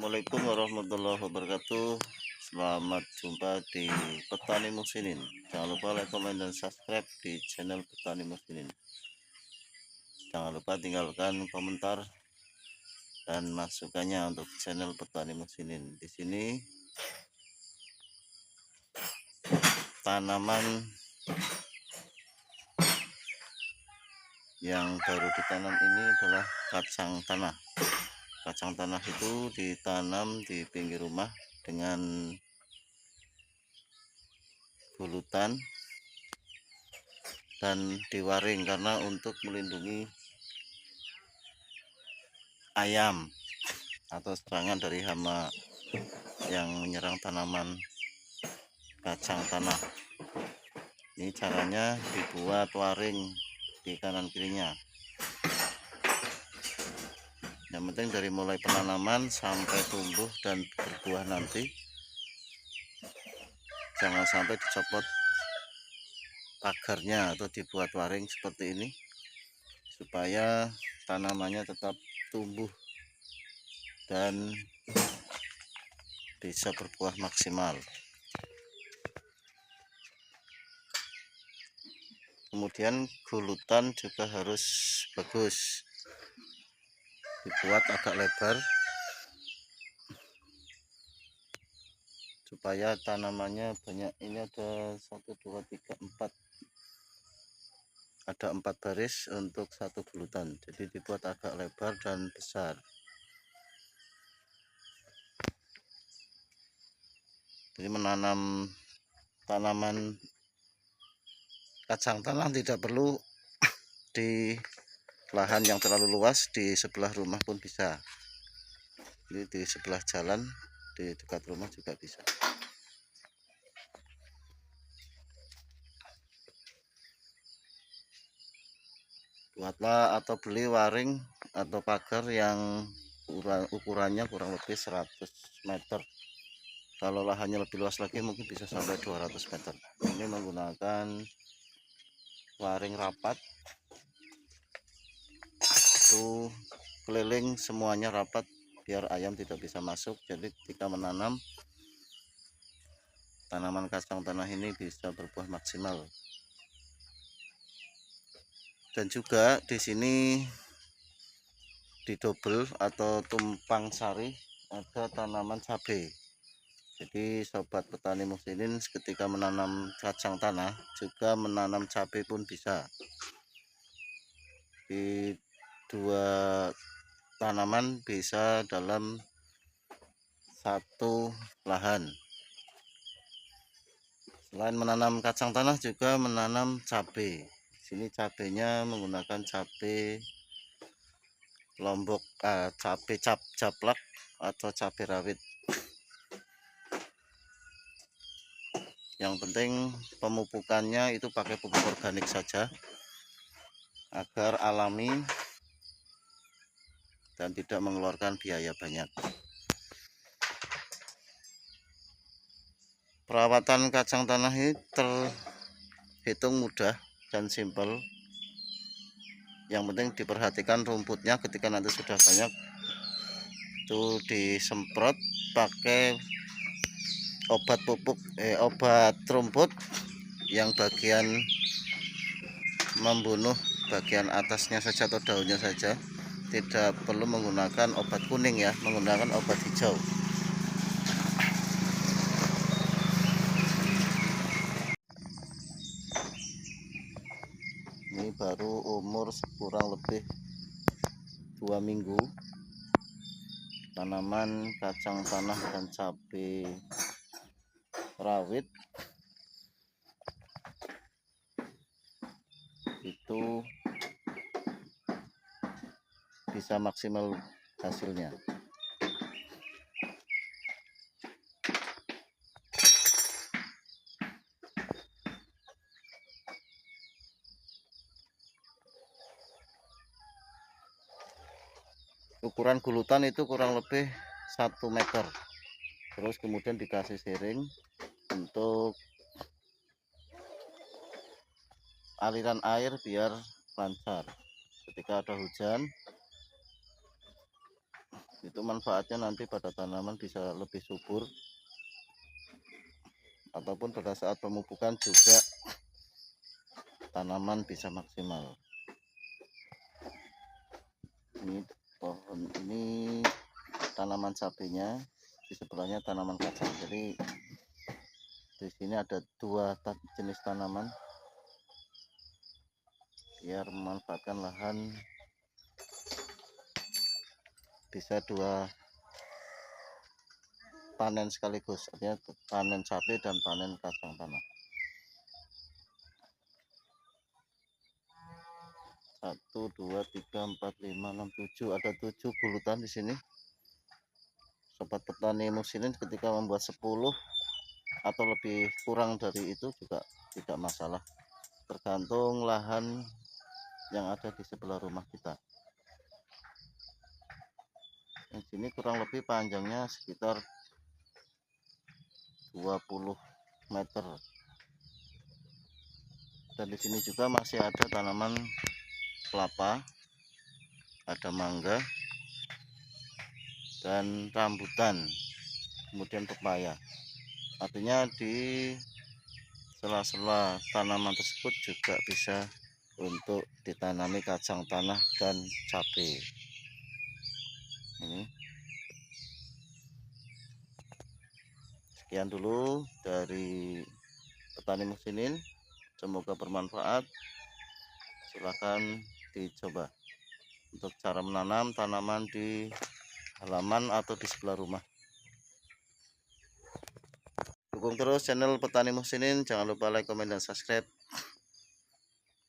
Assalamualaikum warahmatullahi wabarakatuh. Selamat jumpa di Petani Musinin. Jangan lupa like, komen, dan subscribe di channel Petani Musinin. Jangan lupa tinggalkan komentar dan masukannya untuk channel Petani Musinin. Di sini tanaman yang baru ditanam ini adalah kacang tanah. Kacang tanah itu ditanam di pinggir rumah dengan gulutan dan diwaring karena untuk melindungi ayam atau serangan dari hama yang menyerang tanaman kacang tanah. Ini caranya dibuat waring di kanan kirinya. Yang penting dari mulai penanaman sampai tumbuh dan berbuah nanti, jangan sampai dicopot pagarnya atau dibuat waring seperti ini supaya tanamannya tetap tumbuh dan bisa berbuah maksimal. Kemudian gulutan juga harus bagus, dibuat agak lebar supaya tanamannya banyak. Ini ada 1 2 3 4, ada 4 baris untuk satu gulutan, jadi dibuat agak lebar dan besar. Jadi menanam tanaman kacang tanah tidak perlu di lahan yang terlalu luas, di sebelah rumah pun bisa. Ini di sebelah jalan, di dekat rumah juga bisa. Buatlah atau beli waring atau pagar yang ukurannya kurang lebih 100 meter. Kalau lahannya lebih luas lagi mungkin bisa sampai 200 meter. Ini menggunakan waring rapat, itu keliling semuanya rapat biar ayam tidak bisa masuk. Jadi ketika menanam tanaman kacang tanah ini bisa berbuah maksimal. Dan juga di sini di double atau tumpang sari ada tanaman cabai. Jadi sobat petani muslimin ketika menanam kacang tanah juga menanam cabai pun bisa. Di dua tanaman bisa dalam satu lahan. Selain menanam kacang tanah juga menanam cabai. Sini cabainya menggunakan cabai lombok, cabai japlak atau cabai rawit. Yang penting pemupukannya itu pakai pupuk organik saja agar alami dan tidak mengeluarkan biaya banyak. Perawatan kacang tanah ini terhitung mudah dan simpel. Yang penting diperhatikan rumputnya. Ketika nanti sudah banyak itu disemprot pakai obat rumput yang bagian membunuh bagian atasnya saja atau daunnya saja. Tidak perlu menggunakan obat kuning ya, menggunakan obat hijau. Ini baru umur kurang lebih 2 minggu. Tanaman kacang tanah dan cabai rawit itu bisa maksimal hasilnya. Ukuran gulutan itu kurang lebih 1 meter. Terus kemudian dikasih siring untuk aliran air biar lancar. Ketika ada hujan Itu manfaatnya nanti pada tanaman bisa lebih subur, ataupun pada saat pemupukan juga tanaman bisa maksimal. Ini pohon ini tanaman cabenya, di sebelahnya tanaman kacang. Jadi di sini ada dua jenis tanaman biar memanfaatkan lahan, bisa dua panen sekaligus, artinya panen cabai dan panen kacang tanah. 1 2 3 4 5 6 7, ada 7 bulutan di sini. Sobat petani musinin ketika membuat 10 atau lebih kurang dari itu juga tidak masalah, tergantung lahan yang ada di sebelah rumah kita. Yang sini kurang lebih panjangnya sekitar 20 meter. Dan di sini juga masih ada tanaman kelapa, ada mangga dan rambutan, kemudian pepaya. Artinya di sela-sela tanaman tersebut juga bisa untuk ditanami kacang tanah dan cabai. Ini sekian dulu dari petani musinin, semoga bermanfaat. Silakan dicoba untuk cara menanam tanaman di halaman atau di sebelah rumah. Dukung terus channel Petani Musinin, jangan lupa like, komen, dan subscribe,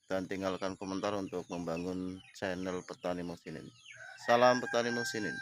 dan tinggalkan komentar untuk membangun channel Petani Musinin. Salam Petani Musinin.